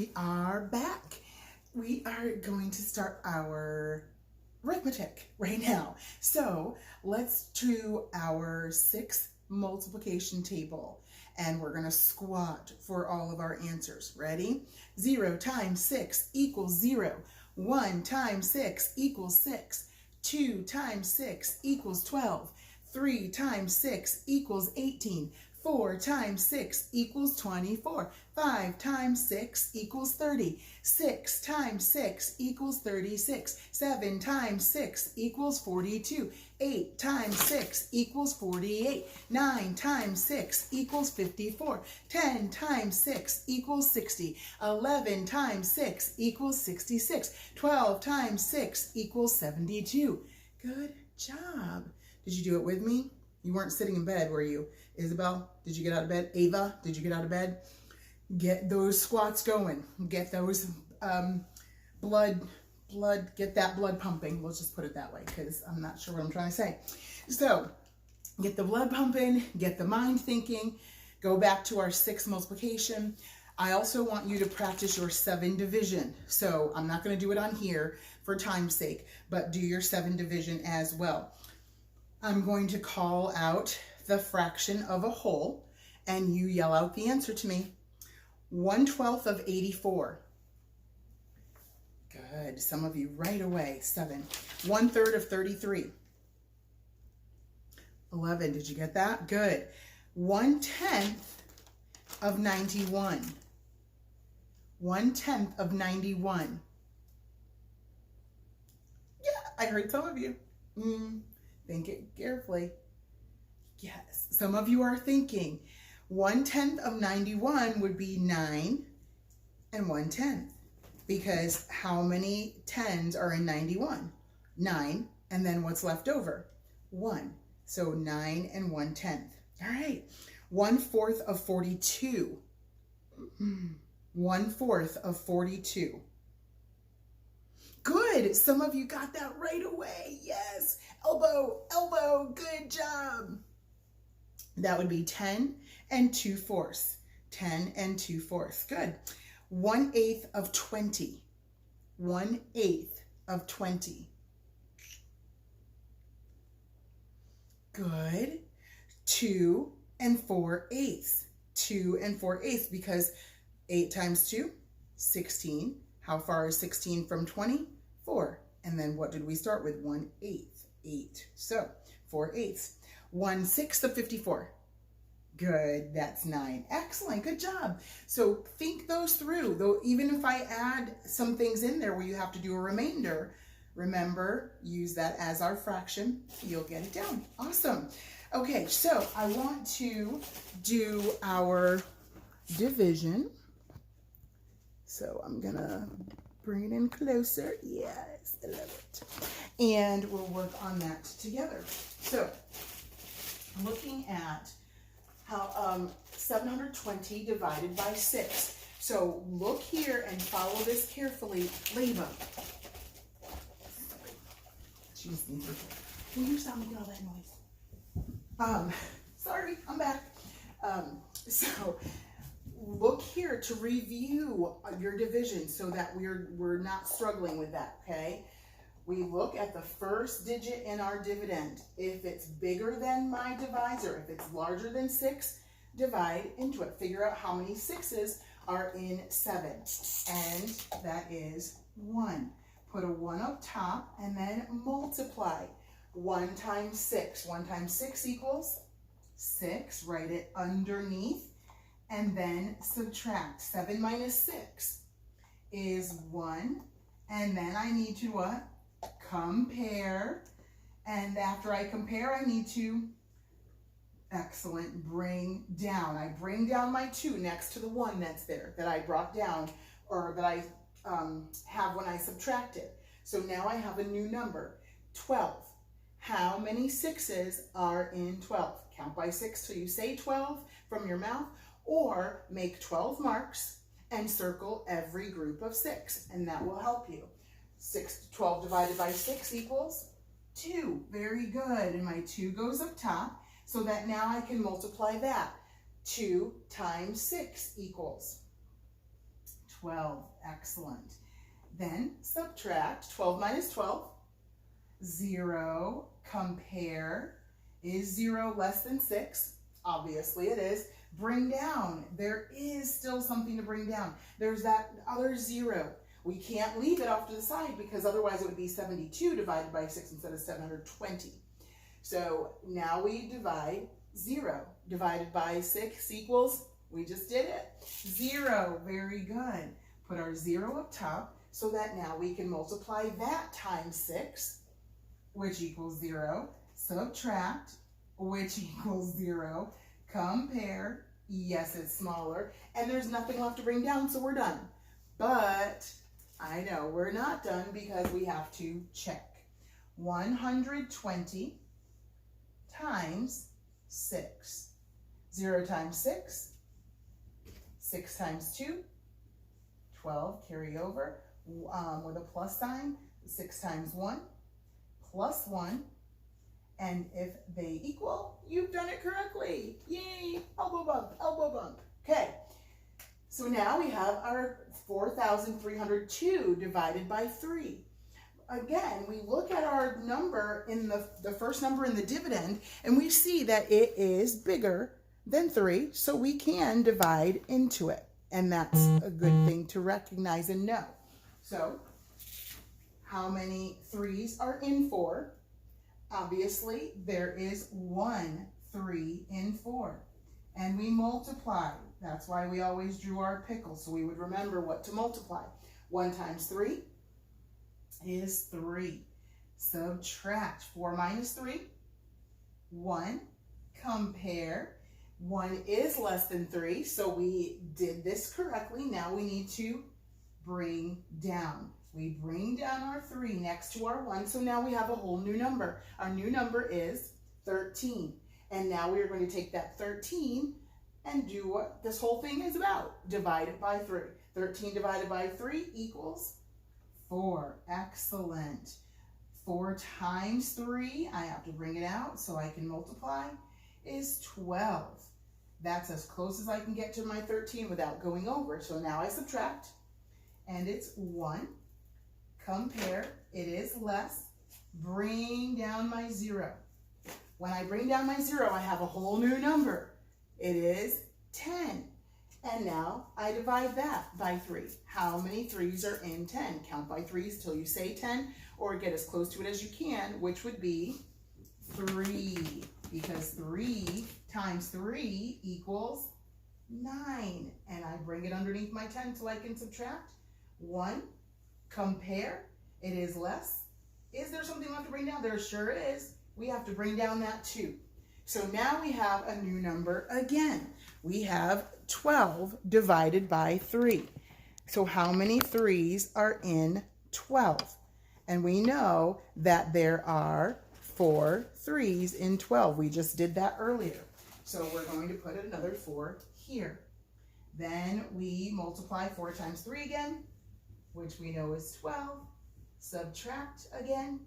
we are back. We are going to start our arithmetic right now. So let's do our 6 multiplication table, and we're going to squat for all of our answers. Ready? 0 times 6 equals 0. 1 times 6 equals 6. 2 times 6 equals 12. 3 times 6 equals 18. 4 times 6 equals 24. 5 times 6 equals 30. 6 times 6 equals 36. 7 times 6 equals 42. 8 times 6 equals 48. 9 times 6 equals 54. 10 times 6 equals 60. 11 times 6 equals 66. 12 times 6 equals 72. Good job. Did you do it with me? You weren't sitting in bed, were you? Isabel, did you get out of bed? Ava, did you get out of bed? Get those squats going. Get those get that blood pumping. Let's just put it that way, because I'm not sure what I'm trying to say. So get the blood pumping, get the mind thinking, go back to our 6 multiplication. I also want you to practice your 7 division. So I'm not going to do it on here for time's sake, but do your 7 division as well. I'm going to call out the fraction of a whole, and you yell out the answer to me. 1/12 of 84. Good. Some of you right away. 7. 1/3 of 33. 11. Did you get that? Good. 1/10 of 91. 1/10 of 91. Yeah, I heard some of you. Think it carefully. Yes, some of you are thinking 1/10 of 91 would be 9 and 1/10, because how many 10s are in 91? 9, and then what's left over? 1. So 9 and 1/10. All right. 1/4 of 42. 1/4 of 42. Good. Some of you got that right away. Yes. Elbow, elbow. Good job. That would be 10 and 2/4. 10 and 2/4. Good. 1/8 of 20. 1/8 of 20. Good. 2 and 4/8. 2 and 4/8, because 8 times 2, 16. How far is 16 from 20? 4. And then what did we start with? 1/8. 8. So 4/8. 1/6 of 54. Good. That's 9. Excellent. Good job. So think those through. Though, even if I add some things in there where you have to do a remainder, remember, use that as our fraction. You'll get it down. Awesome. Okay, so I want to do our division. So I'm going to bring it in closer. Yes, I love it. And we'll work on that together. So looking at how 720 divided by 6. So look here and follow this carefully. Leva. Excuse me. Will you stop making all that noise? Sorry, I'm back. So look here to review your division so that we're not struggling with that, okay? We look at the first digit in our dividend. If it's bigger than my divisor, if it's larger than 6, divide into it. Figure out how many 6s are in 7. And that is 1. Put a 1 up top and then multiply. 1 times 6. 1 times 6 equals 6. Write it underneath. And then subtract. 7 minus 6 is 1. And then I need to what? Compare. And after I compare, I need to, excellent, bring down. I bring down my 2 next to the 1 that's there, that I brought down, or that I have when I subtracted. So now I have a new number, 12. How many 6s are in 12? Count by 6 till you say 12 from your mouth, or make 12 marks and circle every group of 6, and that will help you. 12 divided by 6 equals 2. Very good. And my 2 goes up top, so that now I can multiply that. 2 times 6 equals 12. Excellent. Then subtract 12 minus 12. 0. Compare. Is 0 less than 6? Obviously it is. Bring down. There is still something to bring down. There's that other 0. We can't leave it off to the side because otherwise it would be 72 divided by 6 instead of 720. So now we divide 0 divided by 6 equals, we just did it, 0. Very good. Put our 0 up top so that now we can multiply that times 6, which equals 0. Subtract, which equals 0. Compare, yes, it's smaller, and there's nothing left to bring down, so we're done. But I know we're not done because we have to check. 120 times 6. 0 times 6, 6 times 2, 12, carry over, with a plus sign, 6 times 1, plus 1, and if they equal, you've done it correctly. Yay, elbow bump, elbow bump. Okay, so now we have our 4,302 divided by 3. Again, we look at our number in the first number in the dividend, and we see that it is bigger than 3, so we can divide into it. And that's a good thing to recognize and know. So, how many 3s are in 4? Obviously, there is 1 3 in 4. And we multiply. That's why we always drew our pickle, so we would remember what to multiply. 1 times 3 is 3. Subtract 4 minus 3, 1. Compare. 1 is less than 3, so we did this correctly. Now we need to bring down. We bring down our 3 next to our 1, so now we have a whole new number. Our new number is 13. And now we are going to take that 13 and do what this whole thing is about. Divide it by 3. 13 divided by 3 equals 4. Excellent. 4 times 3, I have to bring it out so I can multiply, is 12. That's as close as I can get to my 13 without going over. So now I subtract, and it's 1. Compare, it is less. Bring down my 0. When I bring down my 0, I have a whole new number. It is 10. And now I divide that by 3. How many 3s are in 10? Count by 3s till you say 10, or get as close to it as you can, which would be 3. Because 3 times 3 equals 9. And I bring it underneath my 10 so I can subtract. 1. Compare. It is less. Is there something left to bring down? There sure is. We have to bring down that 2. So now we have a new number again. We have 12 divided by 3. So how many 3s are in 12? And we know that there are 4 3s in 12. We just did that earlier. So we're going to put another 4 here. Then we multiply 4 times 3 again, which we know is 12. Subtract again,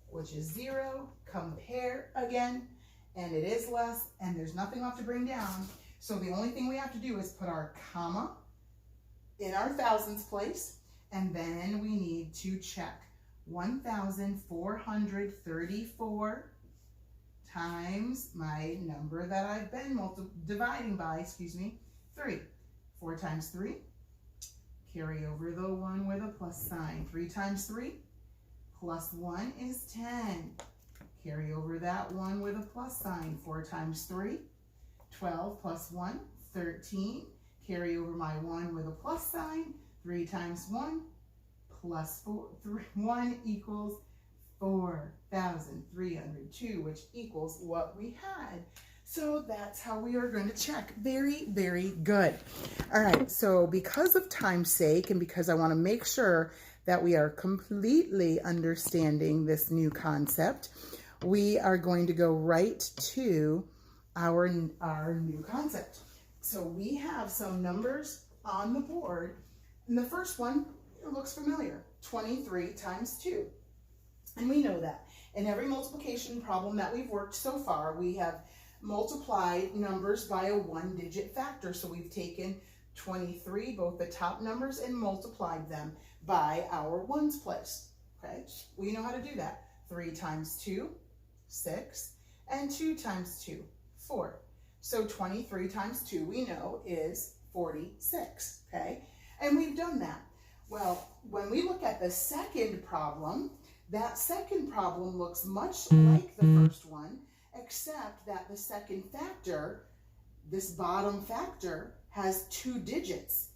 which is 0. Compare again, and it is less, and there's nothing left to bring down. So the only thing we have to do is put our comma in our thousands place, and then we need to check 1,434 times my number that I've been dividing by, 3. 4 times 3, carry over the 1 with a plus sign. 3 times 3, plus 1 is 10. Carry over that 1 with a plus sign. 4 times 3, 12 plus 1, 13. Carry over my 1 with a plus sign. 3 times 1 plus 1 equals 4,302, which equals what we had. So that's how we are going to check. Very, very good. All right, so because of time's sake and because I want to make sure that we are completely understanding this new concept, we are going to go right to our new concept. So we have some numbers on the board, and the first one, it looks familiar, 23 times 2. And we know that. In every multiplication problem that we've worked so far, we have multiplied numbers by a 1-digit factor. So we've taken 23, both the top numbers, and multiplied them by our ones place. Okay, we know how to do that. 3 times 2, 6, and 2 times 2, 4. So 23 times 2, we know, is 46, okay? And we've done that. Well, when we look at the second problem, that second problem looks much like the first one, except that the second factor, this bottom factor, has 2 digits,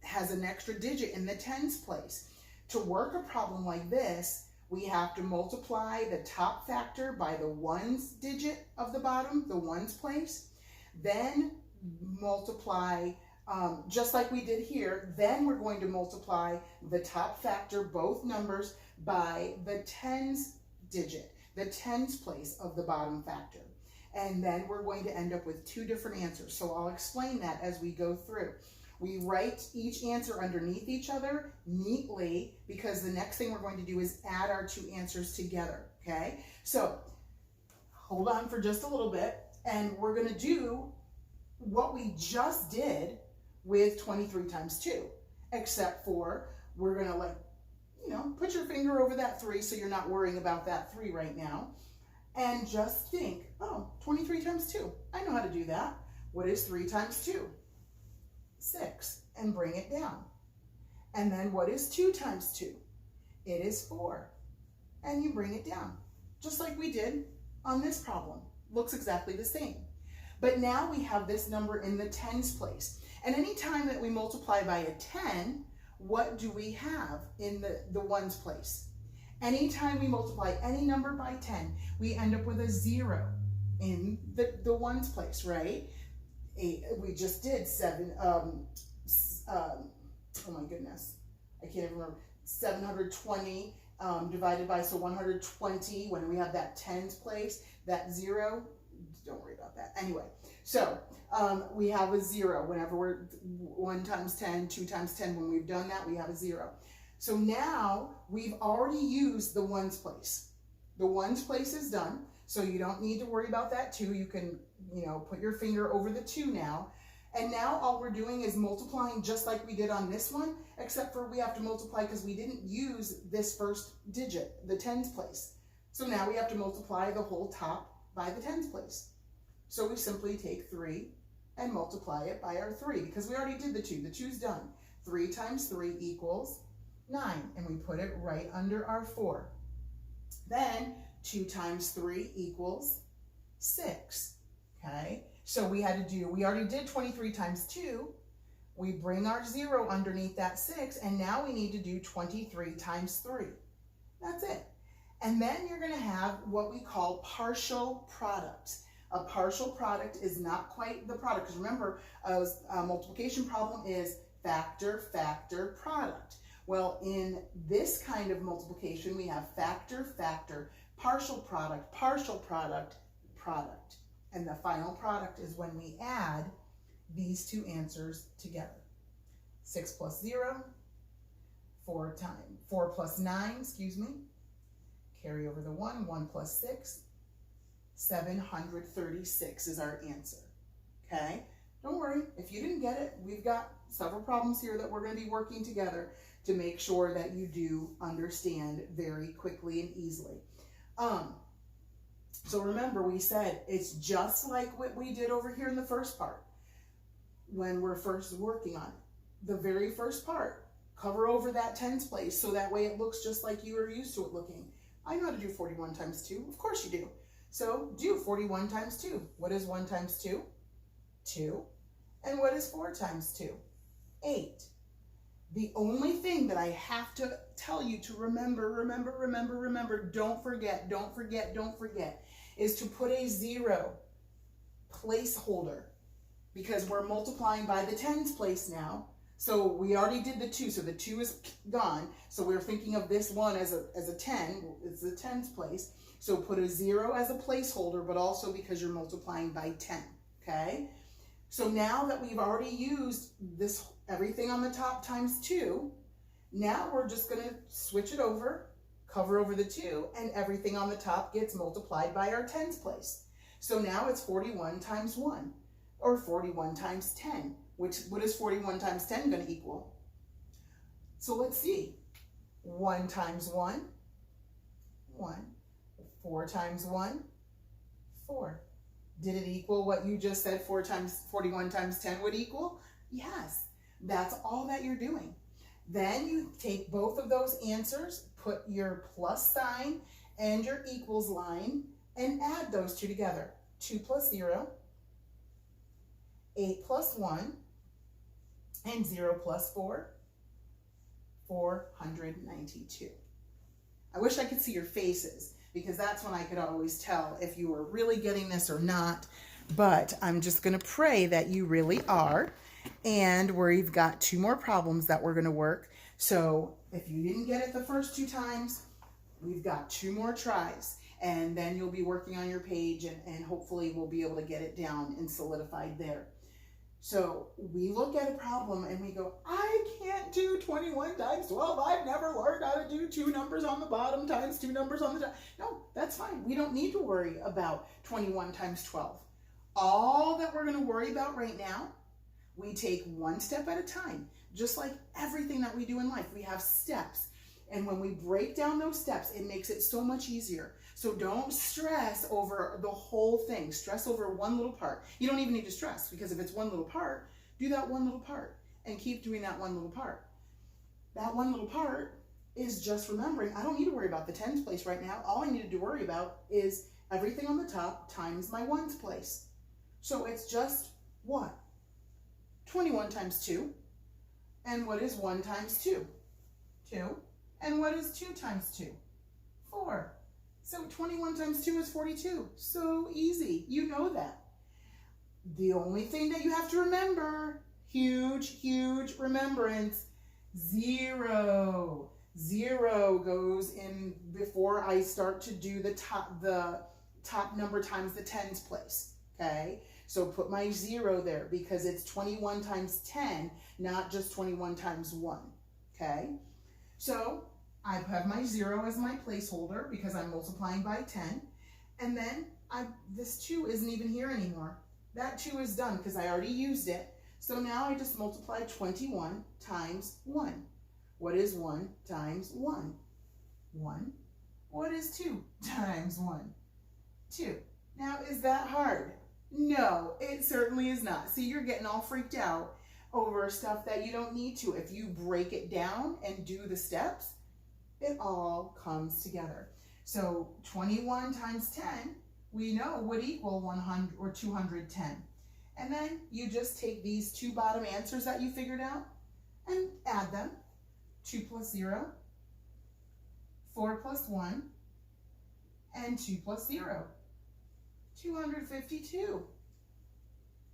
has an extra digit in the tens place. To work a problem like this, we have to multiply the top factor by the ones digit of the bottom, the ones place, then multiply, just like we did here, then we're going to multiply the top factor, both numbers, by the tens digit, the tens place of the bottom factor. And then we're going to end up with 2 different answers. So I'll explain that as we go through. We write each answer underneath each other neatly, because the next thing we're going to do is add our 2 answers together, okay? So hold on for just a little bit, and we're going to do what we just did with 23 times 2, except for we're going to, like, you know, put your finger over that 3 so you're not worrying about that 3 right now, and just think, oh, 23 times 2, I know how to do that. What is 3 times 2? 6, and bring it down. And then what is 2 times 2? It is 4, and you bring it down, just like we did on this problem. Looks exactly the same. But now we have this number in the tens place. And any time that we multiply by a 10, what do we have in the ones place? Anytime we multiply any number by 10, we end up with a 0 in the ones place, right? We just did 7, oh my goodness, I can't even remember, 720 divided by, so 120, when we have that tens place, that 0, don't worry about that. Anyway, so we have a 0 whenever we're 1 times 10, 2 times 10, when we've done that, we have a 0. So now we've already used the ones place. The ones place is done, so you don't need to worry about that 2. You can, you know, put your finger over the 2 now. And now all we're doing is multiplying just like we did on this one, except for we have to multiply because we didn't use this first digit, the tens place. So now we have to multiply the whole top by the tens place. So we simply take 3 and multiply it by our 3, because we already did the 2. The 2's done. 3 times 3 equals 9, and we put it right under our 4. Then 2 times 3 equals 6, okay? So we already did 23 times 2. We bring our 0 underneath that 6, and now we need to do 23 times 3. That's it. And then you're going to have what we call partial products. A partial product is not quite the product, because remember, a multiplication problem is factor, factor, product. Well, in this kind of multiplication, we have factor, factor, partial product, product. And the final product is when we add these 2 answers together. 6 plus 0, 4 plus 9, excuse me. Carry over the 1, 1 plus 6, 736 is our answer, okay? Don't worry, if you didn't get it, we've got several problems here that we're going to be working together to make sure that you do understand very quickly and easily. So remember, we said it's just like what we did over here in the first part when we're first working on it. The very first part, cover over that tens place so that way it looks just like you are used to it looking. I know how to do 41 times 2. Of course you do. So do 41 times 2. What is 1 times 2? 2. And what is 4 times 2? 8. The only thing that I have to tell you to remember, don't forget, is to put a 0 placeholder, because we're multiplying by the tens place now. So we already did the 2, so the 2 is gone. So we're thinking of this one as a 10, it's the tens place. So put a 0 as a placeholder, but also because you're multiplying by 10, okay? So now that we've already used this, everything on the top times 2, now we're just going to switch it over, cover over the 2, and everything on the top gets multiplied by our tens place. So now it's 41 times 1, or 41 times 10. what is 41 times 10 going to equal? So let's see. 1 times 1, 1. 4 times 1, 4. Did it equal what you just said 41 times 10 would equal? Yes, that's all that you're doing. Then you take both of those answers, put your plus sign and your equals line, and add those two together. 2 plus 0, 8 plus 1, and 0 plus 4, 492. I wish I could see your faces, because that's when I could always tell if you were really getting this or not. But I'm just going to pray that you really are. And we've got 2 more problems that we're going to work. So if you didn't get it the first 2 times, we've got 2 more tries. And then you'll be working on your page, and hopefully we'll be able to get it down and solidified there. So we look at a problem and we go, I can't do 21 times 12. I've never learned how to do 2 numbers on the bottom times 2 numbers on the top. No, that's fine. We don't need to worry about 21 times 12. All that we're going to worry about right now, we take 1 step at a time. Just like everything that we do in life, we have steps. And when we break down those steps, it makes it so much easier. So don't stress over the whole thing. Stress over one little part. You don't even need to stress, because if it's one little part, do that one little part and keep doing that one little part. That one little part is just remembering, I don't need to worry about the tens place right now. All I needed to worry about is everything on the top times my ones place. So it's just what? 21 times 2. And what is 1 times 2? 2. And what is 2 times 2? 4. So 21 times 2 is 42. So easy. You know that. The only thing that you have to remember, huge, huge remembrance, 0. 0 goes in before I start to do the top number times the tens place. Okay? So put my 0 there, because it's 21 times 10, not just 21 times 1. Okay? So I have my 0 as my placeholder because I'm multiplying by 10. And then this 2 isn't even here anymore. That 2 is done because I already used it. So now I just multiply 21 times 1. What is 1 times 1? 1. What is 2 times 1? 2. Now, is that hard? No, it certainly is not. See, you're getting all freaked out over stuff that you don't need to. If you break it down and do the steps, it all comes together. So 21 times 10, we know would equal 100 or 210. And then you just take these 2 bottom answers that you figured out and add them. 2 plus 0, 4 plus 1, and 2 plus 0. 252.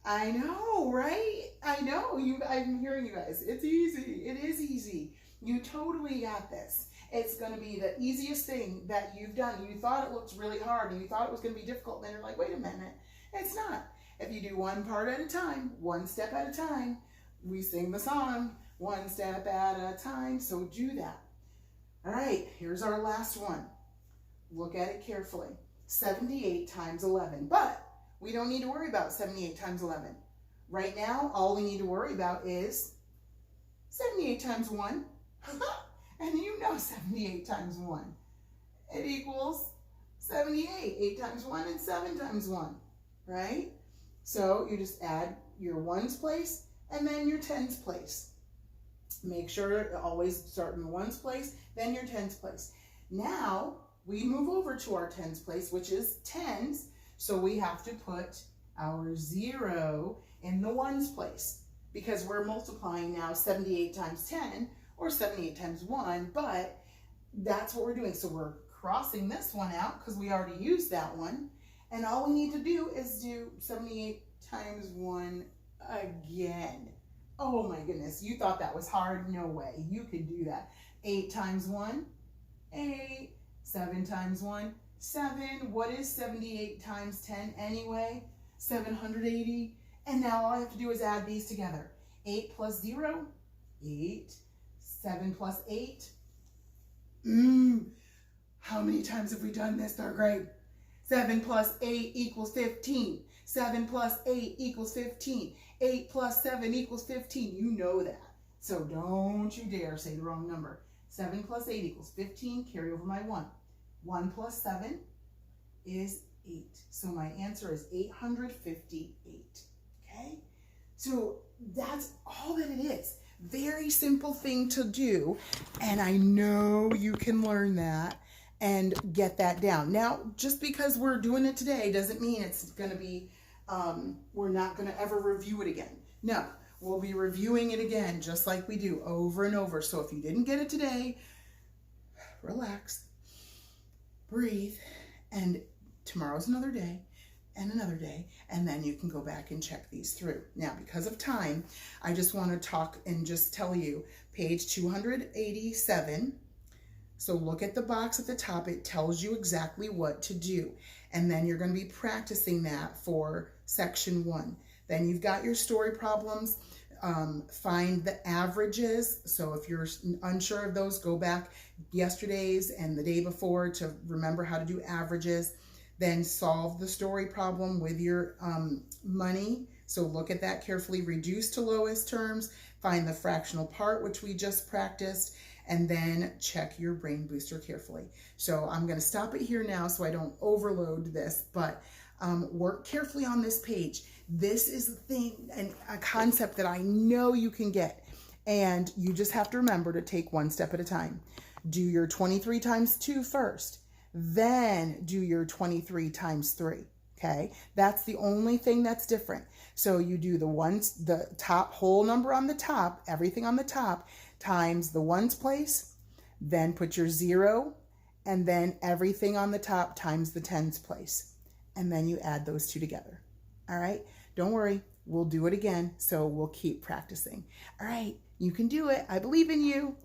I know, right? I know. I'm hearing you guys. It's easy. It is easy. You totally got this. It's going to be the easiest thing that you've done. You thought it looked really hard and you thought it was going to be difficult. And then you're like, wait a minute. It's not. If you do one part at a time, 1 step at a time, we sing the song, 1 step at a time. So do that. All right, here's our last one. Look at it carefully. 78 times 11. But we don't need to worry about 78 times 11. Right now, all we need to worry about is 78 times 1. And you know 78 times 1. It equals 78. 8 times 1 and 7 times 1. Right? So you just add your ones place and then your tens place. Make sure to always start in the ones place, then your tens place. Now, we move over to our tens place, which is tens. So we have to put our 0 in the ones place because we're multiplying now 78 times 10 or 78 times 1, but that's what we're doing. So we're crossing this one out because we already used that one. And all we need to do is do 78 times 1 again. Oh my goodness, you thought that was hard? No way, you could do that. 8 times 1, 8. 7 times 1, 7. What is 78 times 10 anyway? 780. And now all I have to do is add these together. 8 plus 0, 8. 7 plus 8. How many times have we done this, third grade? 7 plus 8 equals 15. 7 plus 8 equals 15. 8 plus 7 equals 15. You know that. So don't you dare say the wrong number. 7 plus 8 equals 15. Carry over my 1. 1 plus 7 is 8. So my answer is 858. Okay? So that's all that it is. Very simple thing to do. And I know you can learn that and get that down. Now, just because we're doing it today doesn't mean it's going to be, we're not going to ever review it again. No, we'll be reviewing it again, just like we do over and over. So if you didn't get it today, relax, breathe, and tomorrow's another day and another day, and then you can go back and check these through. Now, because of time, I just want to talk and just tell you, page 287, so look at the box at the top. It tells you exactly what to do. And then you're going to be practicing that for section 1. Then you've got your story problems. Find the averages. So if you're unsure of those, go back yesterday's and the day before to remember how to do averages. Then solve the story problem with your money. So look at that carefully. Reduce to lowest terms. Find the fractional part, which we just practiced. And then check your brain booster carefully. So I'm going to stop it here now so I don't overload this, but work carefully on this page. This is a thing and a concept that I know you can get. And you just have to remember to take one step at a time. Do your 23 times 2 first. Then do your 23 times 3. Okay, that's the only thing that's different. So you do the top whole number on the top, everything on the top, times the ones place, then put your 0, and then everything on the top times the tens place. And then you add those two together. All right, don't worry, we'll do it again, so we'll keep practicing. All right, you can do it. I believe in you.